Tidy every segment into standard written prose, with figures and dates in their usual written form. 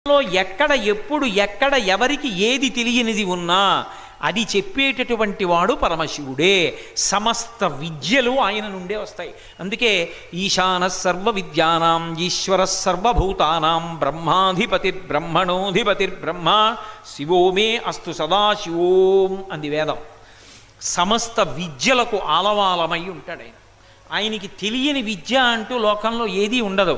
ఎక్కడ ఎప్పుడు ఎక్కడ ఎవరికి ఏది తెలియనిది ఉన్నా అది చెప్పేటటువంటి వాడు పరమశివుడే. సమస్త విద్యలు ఆయన నుండే వస్తాయి. అందుకే ఈశాన సర్వ విద్యానాం ఈశ్వర సర్వభూతానాం బ్రహ్మాధిపతిర్బ్రహ్మణోధిపతిర్బ్రహ్మ శివో మే అస్తు సదాశివోం అంది వేదం. సమస్త విద్యలకు ఆలవాలమై ఉంటాడు ఆయన. ఆయనకి తెలియని విద్య అంటూ లోకంలో ఏదీ ఉండదు.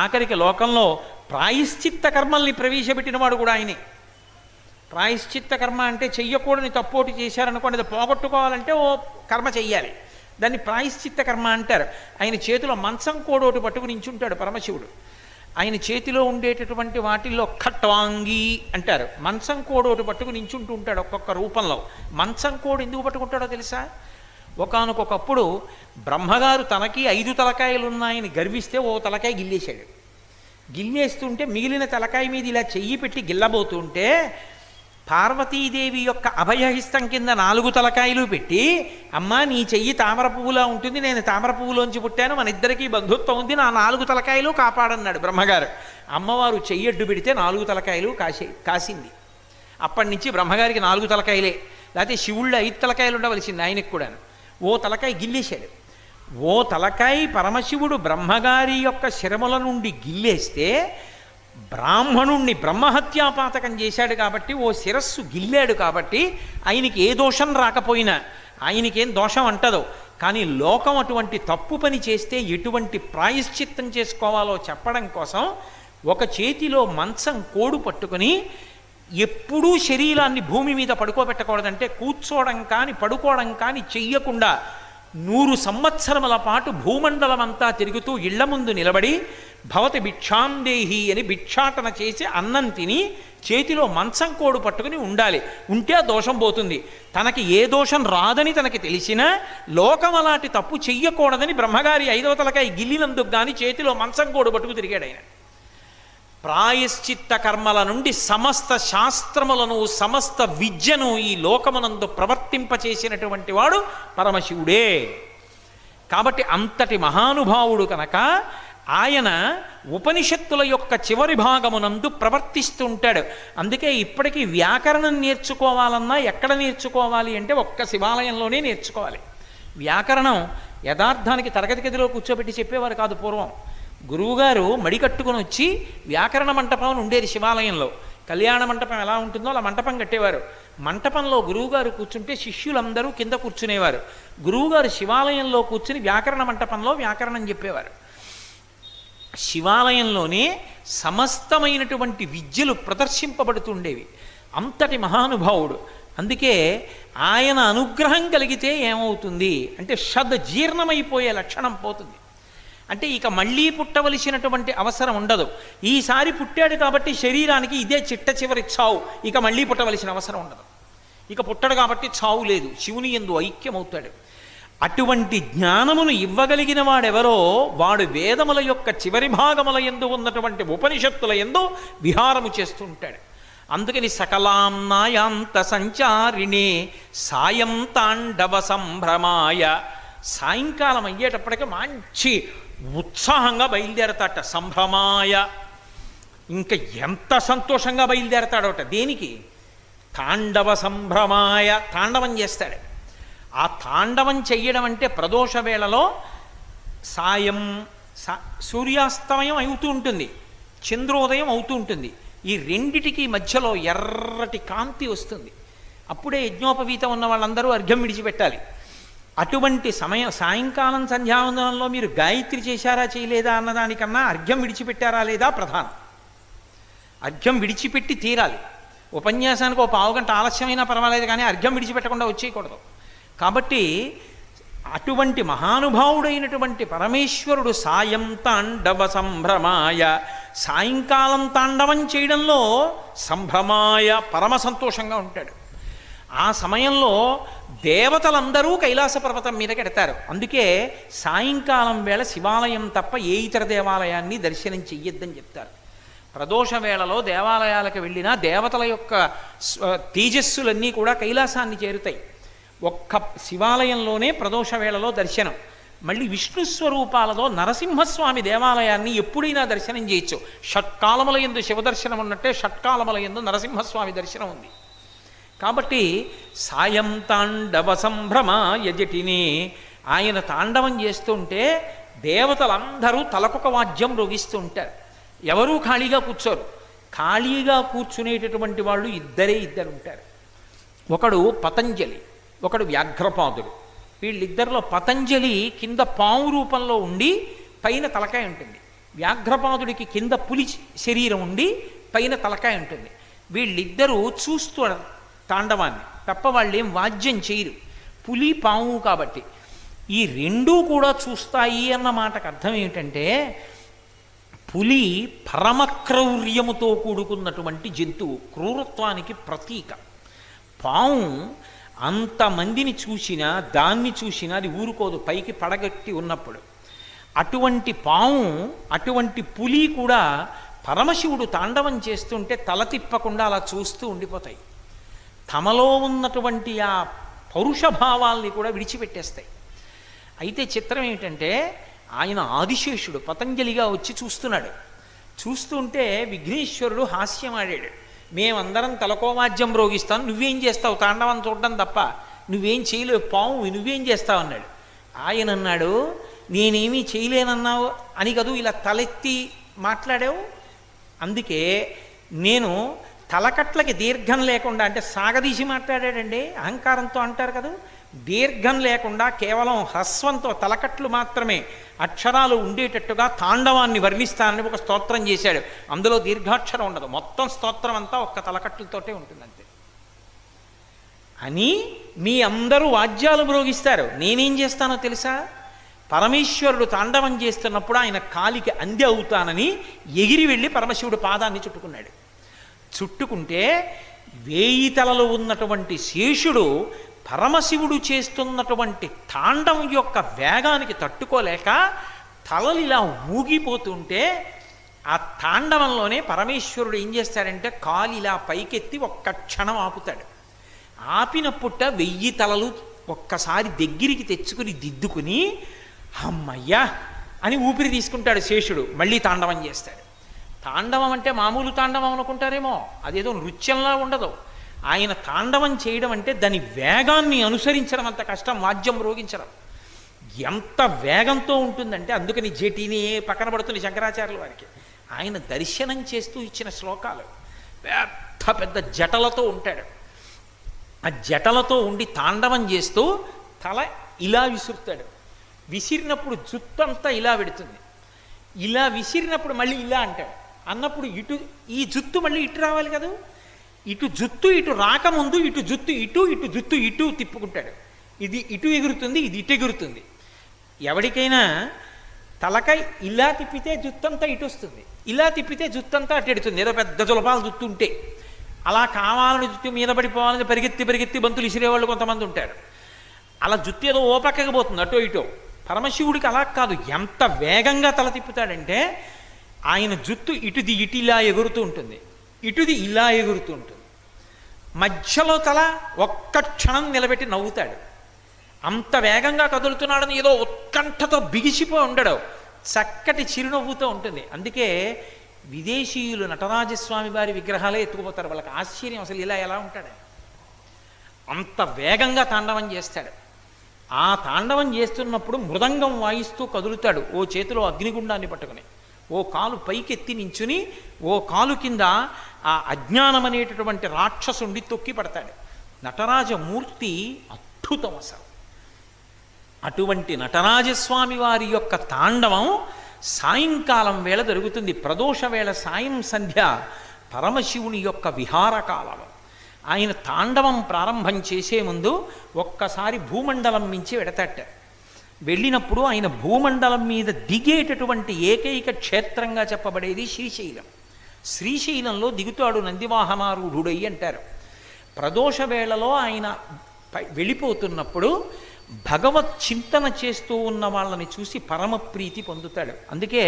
ఆఖరికి లోకంలో ప్రాయశ్చిత్త కర్మల్ని ప్రవేశపెట్టిన వాడు కూడా ఆయనే. ప్రాయశ్చిత్త కర్మ అంటే చెయ్యకూడని తప్పోటి చేశారనుకోండి, అది పోగొట్టుకోవాలంటే ఓ కర్మ చెయ్యాలి, దాన్ని ప్రాయశ్చిత్త కర్మ అంటారు. ఆయన చేతిలో మంచం కోడోటి పట్టుకుని నించుంటాడు పరమశివుడు. ఆయన చేతిలో ఉండేటటువంటి వాటిల్లో ఖట్వాంగి అంటారు. మంచం కోడోటి పట్టుకుని నించుంటూ ఉంటాడు ఒక్కొక్క రూపంలో. మంచం కోడు ఎందుకు పట్టుకుంటాడో తెలుసా? ఒకానొకప్పుడు బ్రహ్మగారు తనకి 5 తలకాయలు ఉన్నాయని గర్విస్తే ఓ తలకాయ గిల్లేశాడు. గిల్లేస్తుంటే మిగిలిన తలకాయ మీద ఇలా చెయ్యి పెట్టి గిల్లబోతుంటే పార్వతీదేవి యొక్క అభయహిస్తం కింద 4 తలకాయలు పెట్టి, అమ్మా నీ చెయ్యి తామర పువ్వులా ఉంటుంది, నేను తామర పువ్వులోంచి పుట్టాను, మన ఇద్దరికీ బంధుత్వం ఉంది, నా 4 తలకాయలు కాపాడన్నాడు బ్రహ్మగారు. అమ్మవారు చెయ్యడ్డు పెడితే 4 తలకాయలు కాసింది. అప్పటి నుంచి బ్రహ్మగారికి 4 తలకాయలే. లేకపోతే శివుళ్ళు 5 తలకాయలు ఉండవలసింది ఆయనకు కూడాను. ఓ తలకాయ గిల్లేశాడు. ఓ తలకాయ పరమశివుడు బ్రహ్మగారి యొక్క శిరముల నుండి గిల్లేస్తే బ్రాహ్మణుణ్ణి బ్రహ్మహత్యాపాతకం చేశాడు కాబట్టి, ఓ శిరస్సు గిల్లాడు కాబట్టి ఆయనకి ఏ దోషం రాకపోయినా, ఆయనకేం దోషం అంటదో. కానీ లోకం అటువంటి తప్పు పని చేస్తే ఎటువంటి ప్రాయశ్చిత్తం చేసుకోవాలో చెప్పడం కోసం ఒక చేతిలో మంచం కోడు పట్టుకుని, ఎప్పుడూ శరీరాన్ని భూమి మీద పడుకోబెట్టకూడదంటే కూర్చోవడం కానీ పడుకోవడం కానీ చెయ్యకుండా 100 సంవత్సరముల పాటు భూమండలం అంతా తిరుగుతూ ఇళ్ల ముందు నిలబడి భవతి భిక్షాందేహి అని భిక్షాటన చేసి అన్నం తిని చేతిలో మంచం కోడు పట్టుకుని ఉండాలి. ఉంటే ఆ దోషం పోతుంది. తనకి ఏ దోషం రాదని తనకి తెలిసినా లోకం అలాంటి తప్పు చెయ్యకూడదని బ్రహ్మగారి 5వ తలకాయ గిల్లినందుకు కానీ చేతిలో మంచం కోడు పట్టుకు తిరిగాడు ఆయన. ప్రాయశ్చిత్త కర్మల నుండి సమస్త శాస్త్రములను సమస్త విద్యను ఈ లోకమునందు ప్రవర్తింపచేసినటువంటి వాడు పరమశివుడే. కాబట్టి అంతటి మహానుభావుడు కనుక ఆయన ఉపనిషత్తుల యొక్క చివరి భాగమునందు ప్రవర్తిస్తూ ఉంటాడు. అందుకే ఇప్పటికీ వ్యాకరణం నేర్చుకోవాలన్నా ఎక్కడ నేర్చుకోవాలి అంటే ఒక్క శివాలయంలోనే నేర్చుకోవాలి. వ్యాకరణం యథార్థానికి తరగతి గదిలో కూర్చోబెట్టి చెప్పేవారు కాదు పూర్వం. గురువుగారు మడి కట్టుకుని వచ్చి వ్యాకరణ మంటపం ఉండేది శివాలయంలో. కళ్యాణ మంటపం ఎలా ఉంటుందో అలా మంటపం కట్టేవారు. మంటపంలో గురువుగారు కూర్చుంటే శిష్యులందరూ కింద కూర్చునేవారు. గురువుగారు శివాలయంలో కూర్చుని వ్యాకరణ మంటపంలో వ్యాకరణం చెప్పేవారు. శివాలయంలోనే సమస్తమైనటువంటి విద్యలు ప్రదర్శింపబడుతుండేవి. అంతటి మహానుభావుడు. అందుకే ఆయన అనుగ్రహం కలిగితే ఏమవుతుంది అంటే జీర్ణమైపోయే లక్షణం పోతుంది. అంటే ఇక మళ్ళీ పుట్టవలసినటువంటి అవసరం ఉండదు. ఈసారి పుట్టాడు కాబట్టి శరీరానికి ఇదే చిట్ట చివరి చావు, ఇక మళ్ళీ పుట్టవలసిన అవసరం ఉండదు. ఇక పుట్టడు కాబట్టి చావు లేదు, శివుని యందు ఐక్యమవుతాడు. అటువంటి జ్ఞానమును ఇవ్వగలిగిన వాడెవరో వాడు వేదముల యొక్క చివరి భాగముల యందు ఉన్నటువంటి ఉపనిషత్తుల యందు విహారము చేస్తూ ఉంటాడు. అందుకని సకలాంనాయాంత సంచారిణే సాయం తాండవ సంభ్రమాయ, సాయంకాలం అయ్యేటప్పటికీ మంచి ఉత్సాహంగా బయలుదేరతాట. సంభ్రమాయ, ఇంకా ఎంత సంతోషంగా బయలుదేరతాడోట. దేనికి? తాండవ సంభ్రమాయ, తాండవం చేస్తాడు. ఆ తాండవం చెయ్యడం అంటే ప్రదోష వేళలో సాయం సూర్యాస్తమయం అవుతూ ఉంటుంది, చంద్రోదయం అవుతూ ఉంటుంది. ఈ రెండిటికి మధ్యలో ఎర్రటి కాంతి వస్తుంది. అప్పుడే యజ్ఞోపవీతం ఉన్న వాళ్ళందరూ అర్ఘ్యం విడిచిపెట్టాలి. అటువంటి సాయంకాలం సంధ్యావందనంలో మీరు గాయత్రి చేశారా చేయలేదా అన్నదానికన్నా అర్ఘ్యం విడిచిపెట్టారా లేదా ప్రధానం. అర్ఘ్యం విడిచిపెట్టి తీరాలి. ఉపన్యాసానికి ఒక పావుగంట ఆలస్యమైనా పర్వాలేదు, కానీ అర్ఘ్యం విడిచిపెట్టకుండా వచ్చేయకూడదు. కాబట్టి అటువంటి మహానుభావుడైనటువంటి పరమేశ్వరుడు సాయం తాండవ సంభ్రమాయ, సాయంకాలం తాండవం చేయడంలో సంభ్రమాయ పరమ సంతోషంగా ఉంటాడు. ఆ సమయంలో దేవతలందరూ కైలాస పర్వతం మీదకి ఎడతారు. అందుకే సాయంకాలం వేళ శివాలయం తప్ప ఏ ఇతర దేవాలయాన్ని దర్శనం చెయ్యొద్దని చెప్తారు. ప్రదోష వేళలో దేవాలయాలకు వెళ్ళినా దేవతల యొక్క తేజస్సులన్నీ కూడా కైలాసాన్ని చేరుతాయి. ఒక్క శివాలయంలోనే ప్రదోష వేళలో దర్శనం. మళ్ళీ విష్ణు స్వరూపాలతో నరసింహస్వామి దేవాలయాన్ని ఎప్పుడైనా దర్శనం చేయొచ్చు. షట్కాలముల యందు శివదర్శనం ఉన్నట్టే షట్కాలముల యందు నరసింహస్వామి దర్శనం ఉంది. కాబట్టి సాయం తాండవ సంభ్రమ యజటిని, ఆయన తాండవం చేస్తుంటే దేవతలందరూ తలకొక వాద్యం రోగిస్తూ ఉంటారు. ఎవరూ ఖాళీగా కూర్చోరు. ఖాళీగా కూర్చునేటటువంటి వాళ్ళు ఇద్దరు ఉంటారు. ఒకడు పతంజలి, ఒకడు వ్యాఘ్రపాదుడు. వీళ్ళిద్దరిలో పతంజలి కింద పాము రూపంలో ఉండి పైన తలకాయ ఉంటుంది. వ్యాఘ్రపాదుడికి కింద పులి శరీరం ఉండి పైన తలకాయ ఉంటుంది. వీళ్ళిద్దరూ చూస్తూ తాండవాన్ని తప్ప వాళ్ళేం వాద్యం చేయరు, పులి పాము కాబట్టి. ఈ రెండూ కూడా చూస్తాయి అన్న మాటకు అర్థం ఏమిటంటే, పులి పరమక్రౌర్యముతో కూడుకున్నటువంటి జంతువు, క్రూరత్వానికి ప్రతీక. పాము అంతమందిని చూసినా దాన్ని చూసినా అది ఊరుకోదు పైకి పడగట్టి ఉన్నప్పుడు. అటువంటి పాము, అటువంటి పులి కూడా పరమశివుడు తాండవం చేస్తుంటే తల తిప్పకుండా అలా చూస్తూ ఉండిపోతాయి. తమలో ఉన్నటువంటి ఆ పౌరుషభావాల్ని కూడా విడిచిపెట్టేస్తాయి. అయితే చిత్రం ఏమిటంటే, ఆయన ఆదిశేషుడు పతంజలిగా వచ్చి చూస్తున్నాడు. చూస్తుంటే విఘ్నేశ్వరుడు హాస్యమాడాడు. మేమందరం తలకోవాద్యం రోగిస్తాం, నువ్వేం చేస్తావు, తాండవం చూడడం తప్ప నువ్వేం చేయలేవు, పాము నువ్వేం చేస్తావు అన్నాడు. ఆయన అన్నాడు, నేనేమీ చేయలేనన్నావు అని కదూ ఇలా తలెత్తి మాట్లాడావు, అందుకే నేను తలకట్లకి దీర్ఘం లేకుండా, అంటే సాగదీసి మాట్లాడాడండి, అహంకారంతో అంటారు కదా, దీర్ఘం లేకుండా కేవలం హ్రస్వంతో తలకట్లు మాత్రమే అక్షరాలు ఉండేటట్టుగా తాండవాన్ని వర్ణిస్తానని ఒక స్తోత్రం చేశాడు. అందులో దీర్ఘాక్షరం ఉండదు, మొత్తం స్తోత్రం అంతా ఒక్క తలకట్లతోటే ఉంటుంది అంతే. అని మీ అందరూ వాద్యాలు మ్రోగిస్తారు, నేనేం చేస్తానో తెలుసా, పరమేశ్వరుడు తాండవం చేస్తున్నప్పుడు ఆయన కాలికి అంది అవుతానని ఎగిరి వెళ్ళి పరమశివుడు పాదాన్ని చుట్టుకున్నాడు. చుట్టుకుంటే 1000 తలలు ఉన్నటువంటి శేషుడు పరమశివుడు చేస్తున్నటువంటి తాండవం యొక్క వేగానికి తట్టుకోలేక తలలు ఇలా ఊగిపోతుంటే, ఆ తాండవంలోనే పరమేశ్వరుడు ఏం చేస్తాడంటే కాలు ఇలా పైకెత్తి ఒక్క క్షణం ఆపుతాడు. ఆపినప్పుట 1000 తలలు ఒక్కసారి దగ్గరికి తెచ్చుకుని దిద్దుకుని అమ్మయ్యా అని ఊపిరి తీసుకుంటాడు శేషుడు. మళ్ళీ తాండవం చేస్తాడు. తాండవం అంటే మామూలు తాండవం అనుకుంటారేమో, అదేదో నృత్యంలా ఉండదు. ఆయన తాండవం చేయడం అంటే దాని వేగాన్ని అనుసరించడం అంత కష్టం, వాద్యం రోగించడం ఎంత వేగంతో ఉంటుందంటే, అందుకని జటిని పక్కన పడుతుంది శంకరాచార్యుల వారికి. ఆయన దర్శనం చేస్తూ ఇచ్చిన శ్లోకాలు పెద్ద పెద్ద జటలతో ఉంటాడు. ఆ జటలతో ఉండి తాండవం చేస్తూ తల ఇలా విసురుతాడు. విసిరినప్పుడు జుత్తంతా ఇలా పెడుతుంది, ఇలా విసిరినప్పుడు మళ్ళీ ఇలా అంటాడు. అన్నప్పుడు ఇటు ఈ జుత్తు మళ్ళీ ఇటు రావాలి కదా, ఇటు జుత్తు ఇటు రాకముందు ఇటు జుత్తు ఇటు, ఇటు జుత్తు ఇటు తిప్పుకుంటాడు. ఇది ఇటు ఎగురుతుంది, ఇది ఇటు ఎగురుతుంది. ఎవరికైనా తలకాయ ఇలా తిప్పితే జుత్తంతా ఇటు వస్తుంది, ఇలా తిప్పితే జుత్తంతా అటు ఎడుతుంది. ఏదో పెద్ద జులపాలు జుత్తు ఉంటే అలా కావాలని జుత్తు మీద పడిపోవాలని పరిగెత్తి బంతులు ఇసిరేవాళ్ళు కొంతమంది ఉంటారు. అలా జుత్తు ఏదో ఓ పక్కకి పోతుంది అటో ఇటో. పరమశివుడికి అలా కాదు, ఎంత వేగంగా తల తిప్పుతాడంటే ఆయన జుత్తు ఇటుది ఇటు ఇలా ఎగురుతూ ఉంటుంది, ఇటుది ఇలా ఎగురుతూ ఉంటుంది. మధ్యలో తల ఒక్క క్షణం నిలబెట్టి నవ్వుతాడు. అంత వేగంగా కదులుతున్నాడని ఏదో ఉత్కంఠతో బిగిసిపోయి ఉండడు, చక్కటి చిరునవ్వుతో ఉంటుంది. అందుకే విదేశీయులు నటరాజస్వామి వారి విగ్రహాలే ఎత్తుకుపోతారు. వాళ్ళకి ఆశ్చర్యం, అసలు ఇలా ఎలా ఉంటాడు, అంత వేగంగా తాండవం చేస్తాడు. ఆ తాండవం చేస్తున్నప్పుడు మృదంగం వాయిస్తూ కదులుతాడు, ఓ చేతిలో అగ్నిగుండాన్ని పట్టుకుని, ఓ కాలు పైకెత్తి నించుని, ఓ కాలు కింద ఆ అజ్ఞానం అనేటటువంటి రాక్షసుండి తొక్కి పడతాడు. నటరాజమూర్తి అద్భుతం అసలు. అటువంటి నటరాజస్వామి వారి యొక్క తాండవం సాయంకాలం వేళ జరుగుతుంది. ప్రదోష వేళ సాయం సంధ్య పరమశివుని యొక్క విహారకాలం. ఆయన తాండవం ప్రారంభం చేసే ముందు ఒక్కసారి భూమండలం మించి వెడతట్ట. వెళ్ళినప్పుడు ఆయన భూమండలం మీద దిగేటటువంటి ఏకైక క్షేత్రంగా చెప్పబడేది శ్రీశైలం. శ్రీశైలంలో దిగుతాడు నందివాహనారూఢుడై అంటారు. ప్రదోష వేళలో ఆయన వెళ్ళిపోతున్నప్పుడు భగవత్ చింతన చేస్తూ ఉన్న వాళ్ళని చూసి పరమప్రీతి పొందుతాడు. అందుకే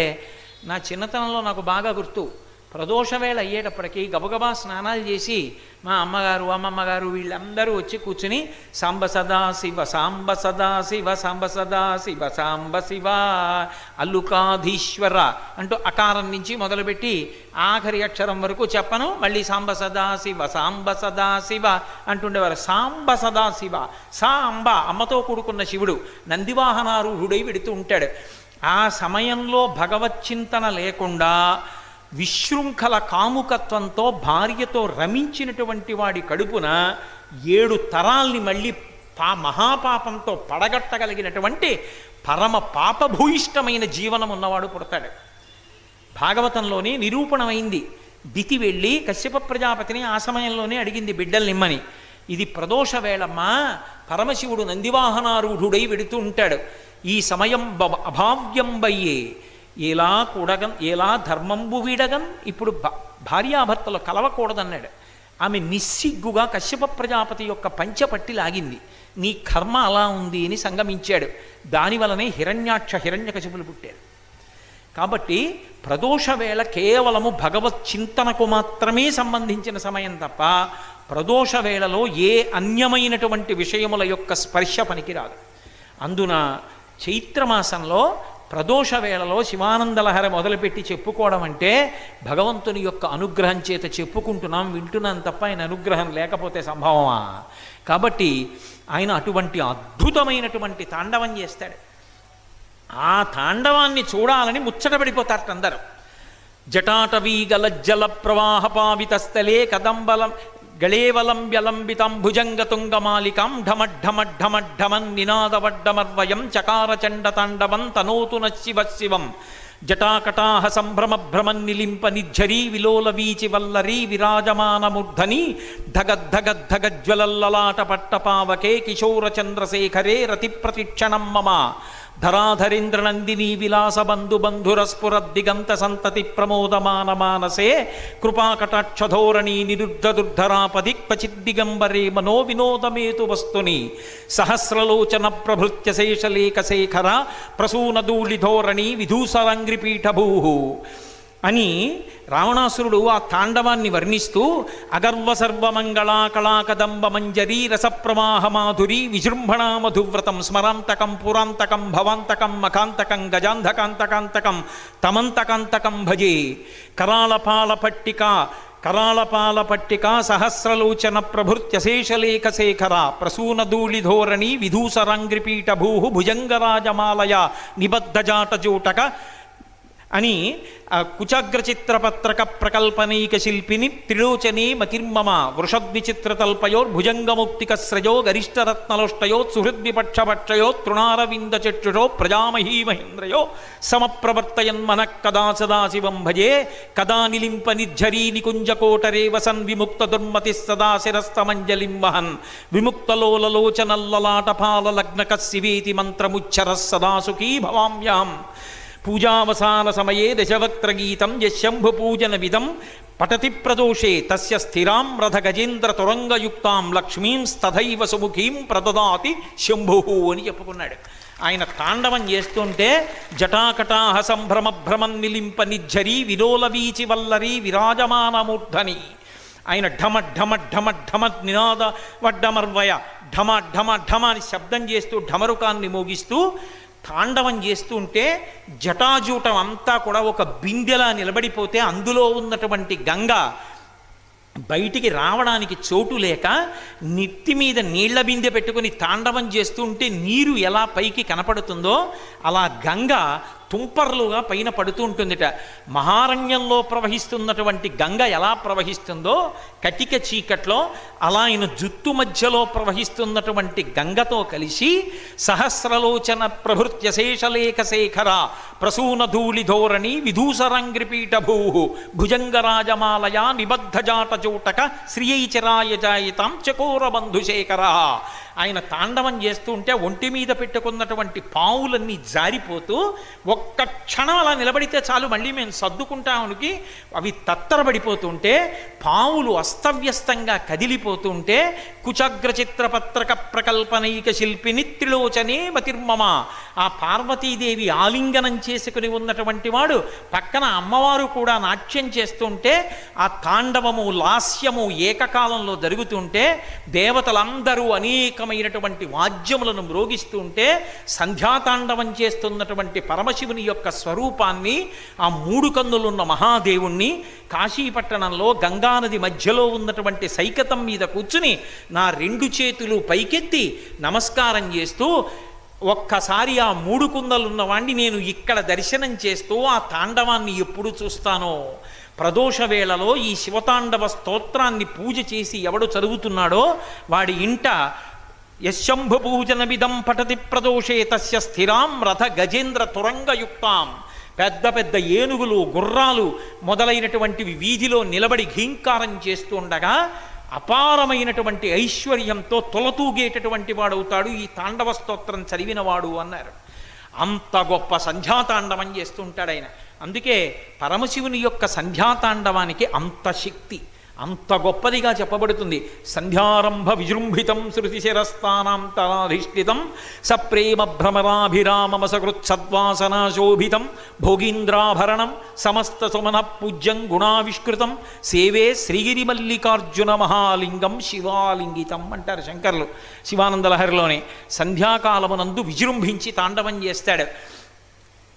నా చిన్నతనంలో నాకు బాగా గుర్తు, ప్రదోషవేళ అయ్యేటప్పటికీ గబగబా స్నానాలు చేసి మా అమ్మగారు అమ్మమ్మగారు వీళ్ళందరూ వచ్చి కూర్చుని సాంబ సదా శివ సాంబ సదా శివ సాంబ సదా శివ సాంబ శివ అల్లుకాధీశ్వర అంటూ అకారం నుంచి మొదలుపెట్టి ఆఖరి అక్షరం వరకు చెప్పను, మళ్ళీ సాంబ సదా శివ అంటుండేవారు. సాంబ సదా శివ, సా అంబ అమ్మతో కూడుకున్న శివుడు నందివాహనారూఢుడై వెడుతూ ఉంటాడు. ఆ సమయంలో భగవచ్చింతన లేకుండా విశృంఖల కాముకత్వంతో భార్యతో రమించినటువంటి వాడి కడుపున 7 తరాల్ని మళ్ళీ మహాపాపంతో పడగట్టగలిగినటువంటి పరమ పాపభూయిష్టమైన జీవనం ఉన్నవాడు పుడతాడు. భాగవతంలోనే నిరూపణమైంది. దితి వెళ్ళి కశ్యప ప్రజాపతిని ఆ సమయంలోనే అడిగింది బిడ్డల్నిమ్మని. ఇది ప్రదోష వేళమ్మా, పరమశివుడు నందివాహనారూఢుడై వెడుతూ ఉంటాడు. ఈ సమయం అభావ్యంబయ్యే ఎలా కూడగన్ ఎలా ధర్మంబు వీడగన్. ఇప్పుడు భార్యాభర్తలు కలవకూడదన్నాడు. ఆమె నిస్సిగ్గుగా కశ్యప ప్రజాపతి యొక్క పంచపట్టి లాగింది. నీ కర్మ అలా ఉంది అని సంగమించాడు. దానివలనే హిరణ్యకశిపులు పుట్టారు. కాబట్టి ప్రదోష వేళ కేవలము భగవత్ చింతనకు మాత్రమే సంబంధించిన సమయం తప్ప ప్రదోష వేళలో ఏ అన్యమైనటువంటి విషయముల యొక్క స్పర్శ పనికిరాదు. అందున చైత్రమాసంలో ప్రదోష వేళలో శివానందలహరి మొదలుపెట్టి చెప్పుకోవడం అంటే భగవంతుని యొక్క అనుగ్రహం చేత చెప్పుకుంటున్నాం, వింటున్నాం తప్ప ఆయన అనుగ్రహం లేకపోతే సంభవమా? కాబట్టి ఆయన అటువంటి అద్భుతమైనటువంటి తాండవం చేస్తాడు. ఆ తాండవాన్ని చూడాలని ముచ్చటపడిపోతారట అందరూ. జటాటవీ గలజ్జల ప్రవాహ పావితస్థలే కదంబలం గళేవలంబ్యలంబితం భుజంగతుంగమాలికాం ఢమఢమఢమఢమన్ నినాదవడ్డమర్వయం చకారచండతాండవం తనోతు శివ శివం జటాకటాహ సంభ్రమ భ్రమన్నిలింప నిఝరీ విలోల వీచి వల్లరీ విరాజమానమూర్ధని ధగద్ధగద్ధగజ్వలల్లలాట పట్టపావకే కిశోర చంద్రశేఖరే రతి ప్రతిక్షణం మమ ధరాధరేంద్రనందినీ విలాసబంధు బంధురస్ఫురద్దిగంత సంతతి ప్రమోదమాన మానసే కృపాకటాక్షధోరణీ నిరుద్ధదుర్ధరాపది క్వచిద్దిగంబరే మనో వినోదమేతు వస్తుని సహస్రలోచన ప్రభృత్య శేషలేఖశేఖర ప్రసూనధూళిధోరణీ విధూసరంగ్రిపీఠభూ అని రావణాసురుడు ఆ తాండవాన్ని వర్ణిస్తూ అగర్వ సర్వమంగళా కళాకదంబ మంజరీ రసప్రవాహ మాధురీ విజృంభణా మధువ్రతం స్మరాంతకం పురాంతకం భవాంతకం మఖాంతకం గజాంధకాంతకాంతకం తమంతకాంతకం భజే కరాళపాల పట్టిక సహస్రలోచన ప్రభృత్యశేషలేఖశేఖర ప్రసూనధూళిధోరణీ విధూసరాంగ్రిపీఠభూ భుజంగరాజమాలయ నిబద్ధజాటజూటక అని కుచాగ్రచిత్రపత్రక ప్రకల్పనైక శిల్పిని త్రిలోచనే మతిర్మమ వృషద్విచిత్రతల్పయోర్భుజంగముక్తికస్రజో గరిష్టరత్నలోష్టయో తృణారవింద చక్షుషో ప్రజామహీ మహేంద్రయో సమప్రవర్తయన్మన కదా సదాశివం భజే కదా నిలింప నిర్ఝరీ నికుంజకోటరే వసన్ విముక్త దుర్మతి సదా శిరస్తమంజలిం వహన్ విముక్తలోలలోచనల్లలాటపాల లగ్నక శివేతి మంత్రముచ్చర సదా సుఖీ భవామ్యాం పూజావసాన సమయే దశవక్త్రగీతం యశంభుపూజన విధం పఠతి ప్రదోషే తస్య స్థిరాం రథ గజేంద్ర తురంగయుక్తాం లక్ష్మీం తథైవ సుముఖీం ప్రదదాతి శంభు అని చెప్పుకున్నాడు. ఆయన తాండవం చేస్తుంటే జటాకటాహ సంభ్రమ భ్రమన్నిలింప నిఝరీ విలోల వీచి వల్లరీ విరాజమానమూర్ధని ఆయన ఢమ ఢమ ఢమ ఢమ నినాద వడ్డమర్వయ ఢమ ఢమ ఢమ అని శబ్దం చేస్తూ ఢమరుకాన్ని మోగిస్తూ తాండవం చేస్తూ ఉంటే జటాజూటం అంతా కూడా ఒక బిందెలా నిలబడిపోతే అందులో ఉన్నటువంటి గంగ బయటికి రావడానికి చోటు లేక నెత్తి మీద నీళ్ల బిందె పెట్టుకుని తాండవం చేస్తూ ఉంటే నీరు ఎలా పైకి కనపడుతుందో అలా గంగ తుంపర్లుగా పైన పడుతూ ఉంటుందిట. మహారణ్యంలో ప్రవహిస్తున్నటువంటి గంగ ఎలా ప్రవహిస్తుందో కటిక చీకట్లో అలా ఆయన జుత్తు మధ్యలో ప్రవహిస్తున్నటువంటి గంగతో కలిసి సహస్రలోచన ప్రభృత్యశేషలేఖశేఖర ప్రసూనధూళిధోరణి విధూసరంగ్రిపీఠభూ భుజంగరాజమాలయ నిబద్ధజాటజూటక శ్రీయైచరాయజాయితాం చకోరబంధుశేఖర. ఆయన తాండవం చేస్తూ ఉంటే ఒంటి మీద పెట్టుకున్నటువంటి పావులన్నీ జారిపోతూ ఒక్క క్షణం అలా నిలబడితే చాలు మళ్ళీ మేము సర్దుకుంటామనికి అవి తత్తరబడిపోతుంటే, పావులు అస్తవ్యస్తంగా కదిలిపోతుంటే, కుచగ్ర చిత్రపత్రక ప్రకల్పనైక శిల్పిని త్రిలోచనే మతిర్మమ, ఆ పార్వతీదేవి ఆలింగనం చేసుకుని ఉన్నటువంటి వాడు పక్కన అమ్మవారు కూడా నాట్యం చేస్తుంటే, ఆ తాండవము లాస్యము ఏకకాలంలో జరుగుతుంటే, దేవతలందరూ అనేకమైనటువంటి వాద్యములను మ్రోగిస్తుంటే, సంధ్యాతాండవం చేస్తున్నటువంటి పరమశివుని యొక్క స్వరూపాన్ని, ఆ మూడు కన్నులున్న మహాదేవుణ్ణి కాశీపట్టణంలో గంగానది మధ్యలో ఉన్నటువంటి సైకతం మీద కూర్చుని నా రెండు చేతులు పైకెత్తి నమస్కారం చేస్తూ, ఒక్కసారి ఆ మూడు కుందలున్నవాణ్ణి నేను ఇక్కడ దర్శనం చేస్తూ ఆ తాండవాన్ని ఎప్పుడు చూస్తానో, ప్రదోష వేళలో ఈ శివతాండవ స్తోత్రాన్ని పూజ చేసి ఎవడు చదువుతున్నాడో వాడి ఇంట యశంభు పూజనమిదం పఠతి ప్రదోషే తస్య స్థిరాం రథ గజేంద్ర తురంగయుక్తాం, పెద్ద పెద్ద ఏనుగులు గుర్రాలు మొదలైనటువంటివి వీధిలో నిలబడి ఘీంకారం చేస్తూ ఉండగా అపారమైనటువంటి ఐశ్వర్యంతో తొలతూగేటటువంటి వాడవుతాడు ఈ తాండవ స్తోత్రం చదివినవాడు అన్నారు. అంత గొప్ప సంధ్యాతాండవం చేస్తుంటాడు ఆయన. అందుకే పరమశివుని యొక్క సంధ్యాతాండవానికి అంత శక్తి, అంత గొప్పదిగా చెప్పబడుతుంది. సంధ్యారంభ విజృంభితం శృతిశిరస్థానాంతరాధిష్ఠితం సప్రేమ భ్రమరాభిరామమసకృత్సద్వాసనాశోభితం భోగీంద్రాభరణం సమస్త సుమన పూజ్యం గుణావిష్కృతం సేవే శ్రీగిరి మల్లికార్జున మహాలింగం శివాలింగితం అంటారు శంకర్లు శివానందలహరిలోనే. సంధ్యాకాలమునందు విజృంభించి తాండవం చేస్తాడు.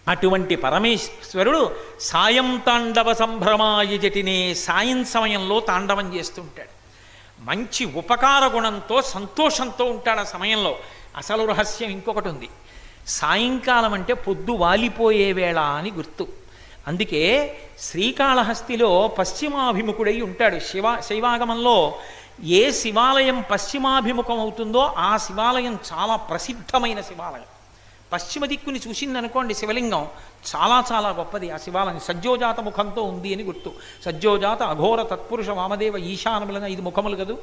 అటువంటి పరమేశ్వరుడు సాయం తాండవ సంభ్రమాయ జటినే, సాయం సమయంలో తాండవం చేస్తుంటాడు. మంచి ఉపకార గుణంతో సంతోషంతో ఉంటాడు ఆ సమయంలో. అసలు రహస్యం ఇంకొకటి ఉంది. సాయంకాలం అంటే పొద్దు వాలిపోయే వేళ అని గుర్తు. అందుకే శ్రీకాళహస్తిలో పశ్చిమాభిముఖుడై ఉంటాడు. శైవాగమంలో ఏ శివాలయం పశ్చిమాభిముఖం అవుతుందో ఆ శివాలయం చాలా ప్రసిద్ధమైన శివాలయం. పశ్చిమ దిక్కుని చూసిందనుకోండి శివలింగం, చాలా చాలా గొప్పది ఆ శివాలయం. సజ్జోజాత ముఖంతో ఉంది అని గుర్తు. సజ్జోజాత అఘోర తత్పురుష వామదేవ ఈశానములుగా 5 ముఖములు కదూ.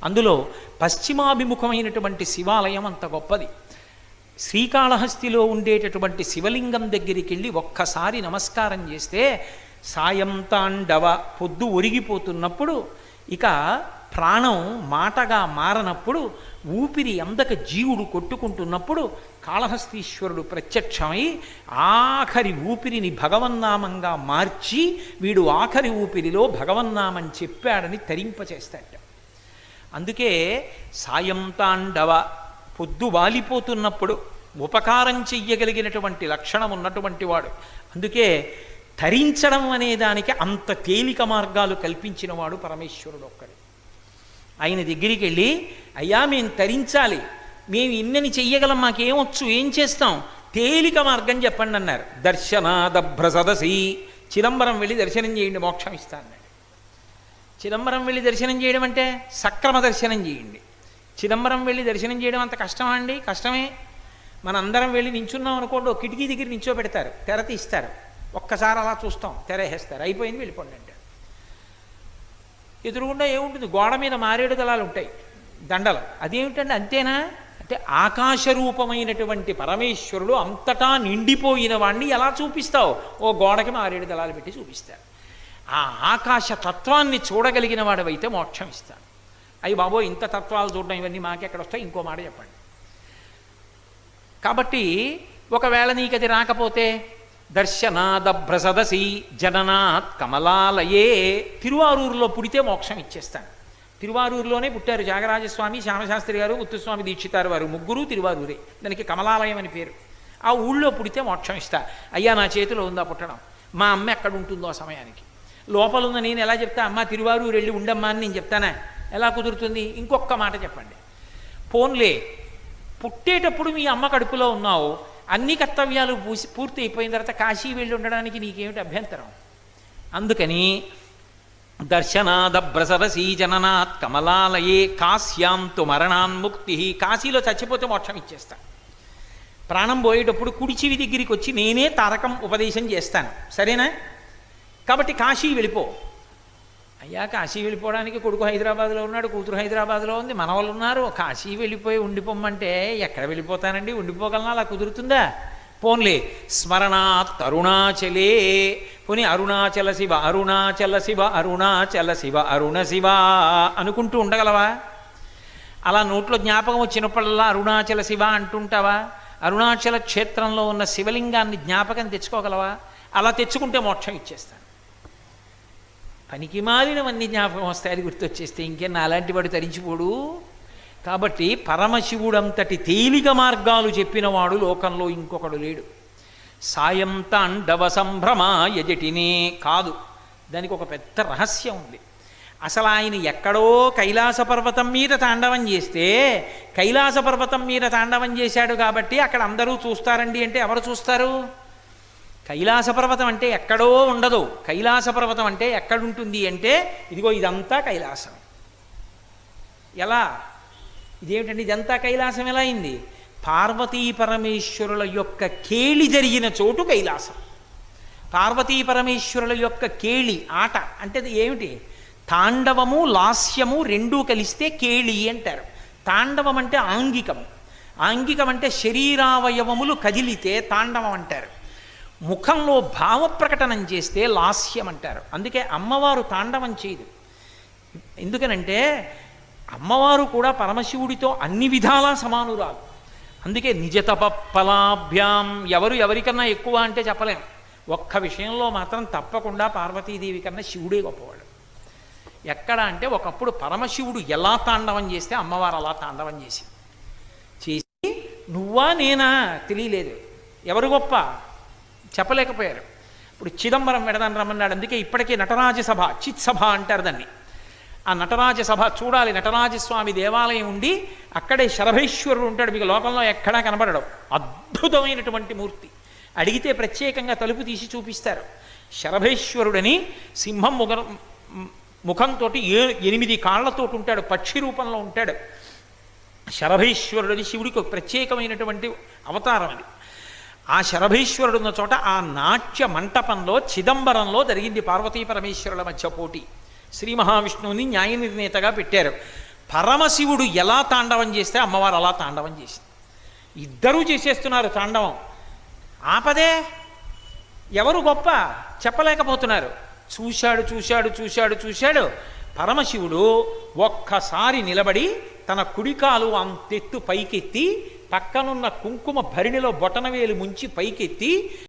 అందులో పశ్చిమాభిముఖమైనటువంటి శివాలయం అంత గొప్పది. శ్రీకాళహస్తిలో ఉండేటటువంటి శివలింగం దగ్గరికి వెళ్ళి ఒక్కసారి నమస్కారం చేస్తే, సాయం తాండవ పొద్దు ఒరిగిపోతున్నప్పుడు, ఇక ప్రాణం మాటగా మారనప్పుడు, ఊపిరి అందక జీవుడు కొట్టుకుంటున్నప్పుడు కాళహస్తీశ్వరుడు ప్రత్యక్షమై ఆఖరి ఊపిరిని భగవన్నామంగా మార్చి, వీడు ఆఖరి ఊపిరిలో భగవన్నామం చెప్పాడని తరింపచేస్తాడట. అందుకే సాయం తాండవ పొద్దు వాలిపోతున్నప్పుడు ఉపకారం చెయ్యగలిగినటువంటి లక్షణం ఉన్నటువంటి వాడు. అందుకే తరించడం అనే దానికి అంత తేలిక మార్గాలు కల్పించినవాడు పరమేశ్వరుడు ఒక్కడు. ఆయన దగ్గరికి వెళ్ళి, అయ్యా మేము తరించాలి, మేము ఇన్నని చెయ్యగలం, మాకేమొచ్చు, ఏం చేస్తాం, తేలిక మార్గం చెప్పండి అన్నారు. దర్శనాదభ్రసదసి, చిదంబరం వెళ్ళి దర్శనం చేయండి మోక్షం ఇస్తా అన్నాడు. చిదంబరం వెళ్ళి దర్శనం చేయడం అంటే సక్రమ దర్శనం చేయండి. చిదంబరం వెళ్ళి దర్శనం చేయడం అంత కష్టమా అండి? కష్టమే. మనందరం వెళ్ళి నించున్నాం అనుకోండి, ఒక కిటికీ దగ్గర నించోబెడతారు, తెర తీస్తారు, ఒక్కసారి అలా చూస్తాం, తెర వేస్తారు, అయిపోయింది వెళ్ళిపోండి అంటారు. ఎదురుగుండా ఏముంటుంది? గోడ మీద మారేడు దళాలు ఉంటాయి, దండలు. అదేమిటండి అంతేనా అంటే, ఆకాశరూపమైనటువంటి పరమేశ్వరుడు అంతటా నిండిపోయిన వాణ్ణి ఎలా చూపిస్తావు? ఓ గోడకి మారేడు దళాలు పెట్టి చూపిస్తారు. ఆ ఆకాశ తత్వాన్ని చూడగలిగిన వాడవైతే మోక్షం ఇస్తాను. అయ్యి బాబో ఇంత తత్వాలు చూడడం ఇవన్నీ మాకెక్కడ వస్తాయి? ఇంకో మాట చెప్పండి. కాబట్టి ఒకవేళ నీకది రాకపోతే, దర్శనాదభ్రసదసి జననాత్ కమలాలయే, తిరువారూరులో పుడితే మోక్షం ఇచ్చేస్తాను. తిరువారూరులోనే పుట్టారు త్యాగరాజస్వామి, శ్యామశాస్త్రి గారు, ముత్తుస్వామి దీక్షితారు వారు, ముగ్గురు తిరువారూరే. దానికి కమలాలయం అని పేరు. ఆ ఊళ్ళో పుడితే మోక్షం ఇస్తా. అయ్యా నా చేతిలో ఉందా పుట్టడం, మా అమ్మ ఎక్కడ ఉంటుందో ఆ సమయానికి, లోపల ఉన్న నేను ఎలా చెప్తా? అమ్మ తిరువారూరు వెళ్ళి ఉండమ్మా అని నేను చెప్తానా? ఎలా కుదురుతుంది? ఇంకొక మాట చెప్పండి. పోన్లే, పుట్టేటప్పుడు మీ అమ్మ కడుపులో ఉన్నావు, అన్ని కర్తవ్యాలు పూర్తి అయిపోయిన తర్వాత కాశీ వెళ్ళి ఉండడానికి నీకేమిటి అభ్యంతరం? అందుకని దర్శనాదభ్రసరసీ జననాత్ కమలాలయే కాశ్యాంతు మరణాన్ముక్తి, కాశీలో చచ్చిపోతే మోక్షం ఇచ్చేస్తా. ప్రాణం పోయేటప్పుడు కుడిచివి దగ్గరికి వచ్చి నేనే తారకం ఉపదేశం చేస్తాను, సరేనా? కాబట్టి కాశీ వెళ్ళిపో. అయ్యా కాశీ వెళ్ళిపోవడానికి కొడుకు హైదరాబాద్లో ఉన్నాడు, కూతురు హైదరాబాద్లో ఉంది, మనవాళ్ళు ఉన్నారు, కాశీ వెళ్ళిపోయి ఉండిపోమ్మంటే ఎక్కడ వెళ్ళిపోతానండి? ఉండిపోగలనా? అలా కుదురుతుందా? పోన్లే స్మరణాత్ అరుణాచలే, పోనీ అరుణాచల శివ అరుణాచల శివ అరుణాచల శివ అరుణ శివ అనుకుంటూ ఉండగలవా? అలా నోట్లో జ్ఞాపకం వచ్చినప్పుడల్లా అరుణాచల శివ అంటుంటావా? అరుణాచల క్షేత్రంలో ఉన్న శివలింగాన్ని జ్ఞాపకం తెచ్చుకోగలవా? అలా తెచ్చుకుంటే మోక్షం ఇచ్చేస్తాను. పనికి మాలినవన్నీ జ్ఞాపకం వస్తాయి, అది గుర్తొచ్చేస్తే ఇంకే నాలాంటి వాడు తరించిపోడు. కాబట్టి పరమశివుడంతటి తేలిక మార్గాలు చెప్పినవాడు లోకంలో ఇంకొకడు లేడు. సాయం తాండవ సంభ్రమ యజటినే కాదు, దానికి ఒక పెద్ద రహస్యం ఉంది. అసలు ఆయన ఎక్కడో కైలాస పర్వతం మీద తాండవం చేస్తే, కైలాస పర్వతం మీద తాండవం చేశాడు కాబట్టి అక్కడ అందరూ చూస్తారండి అంటే ఎవరు చూస్తారు? కైలాస పర్వతం అంటే ఎక్కడో ఉండదు. కైలాస పర్వతం అంటే ఎక్కడుంటుంది అంటే ఇదిగో ఇదంతా కైలాసం. ఎలా? ఇదేమిటండి ఇదంతా కైలాసం ఎలా అయింది? పార్వతీ పరమేశ్వరుల యొక్క కేళి జరిగిన చోటు కైలాసం. పార్వతీ పరమేశ్వరుల యొక్క కేళి ఆట అంటే అది ఏమిటి? తాండవము లాస్యము రెండూ కలిస్తే కేళి అంటారు. తాండవం అంటే ఆంగికం, ఆంగికం అంటే శరీరావయవములు కదిలితే తాండవం అంటారు. ముఖంలో భావ ప్రకటనం చేస్తే లాస్యం అంటారు. అందుకే అమ్మవారు తాండవం చేయదు. ఎందుకనంటే అమ్మవారు కూడా పరమశివుడితో అన్ని విధాలా సమానురాలు. అందుకే నిజతప ఫలాభ్యాం, ఎవరు ఎవరికన్నా ఎక్కువ అంటే చెప్పలేం. ఒక్క విషయంలో మాత్రం తప్పకుండా పార్వతీదేవి కన్నా శివుడే గొప్పవాడు. ఎక్కడ అంటే ఒకప్పుడు పరమశివుడు ఎలా తాండవం చేస్తే అమ్మవారు అలా తాండవం చేసి నువ్వా నేనా తెలియలేదు, ఎవరు గొప్ప చెప్పలేకపోయారు. ఇప్పుడు చిదంబరం వెడదాన్ని రమ్మన్నాడు. అందుకే ఇప్పటికే నటరాజ సభ, చిత్ సభ అంటారు దాన్ని. ఆ నటరాజ సభ చూడాలి. నటరాజస్వామి దేవాలయం ఉండి అక్కడే శరభేశ్వరుడు ఉంటాడు, మీకు లోకంలో ఎక్కడా కనబడడం. అద్భుతమైనటువంటి మూర్తి. అడిగితే ప్రత్యేకంగా తలుపు తీసి చూపిస్తారు. శరభేశ్వరుడని సింహం ముఖంతో 8 కాళ్లతో ఉంటాడు, పక్షి రూపంలో ఉంటాడు. శరభేశ్వరుడని శివుడికి ఒక ప్రత్యేకమైనటువంటి అవతారం అది. ఆ శరభేశ్వరుడు ఉన్న చోట ఆ నాట్య మంటపంలో చిదంబరంలో జరిగింది పార్వతీ పరమేశ్వరుల మధ్య పోటీ. శ్రీ మహావిష్ణువుని న్యాయ నిర్ణేతగా పెట్టారు. పరమశివుడు ఎలా తాండవం చేస్తే అమ్మవారు అలా తాండవం చేసింది. ఇద్దరూ చేసేస్తున్నారు తాండవం. ఆపదే ఎవరు గొప్ప చెప్పలేకపోతున్నారు. చూశాడు పరమశివుడు ఒక్కసారి నిలబడి తన కుడికాలు అంతెత్తు పైకెత్తి పక్కనున్న కుంకుమ భరిణిలో బొటనవేలు ముంచి పైకెత్తి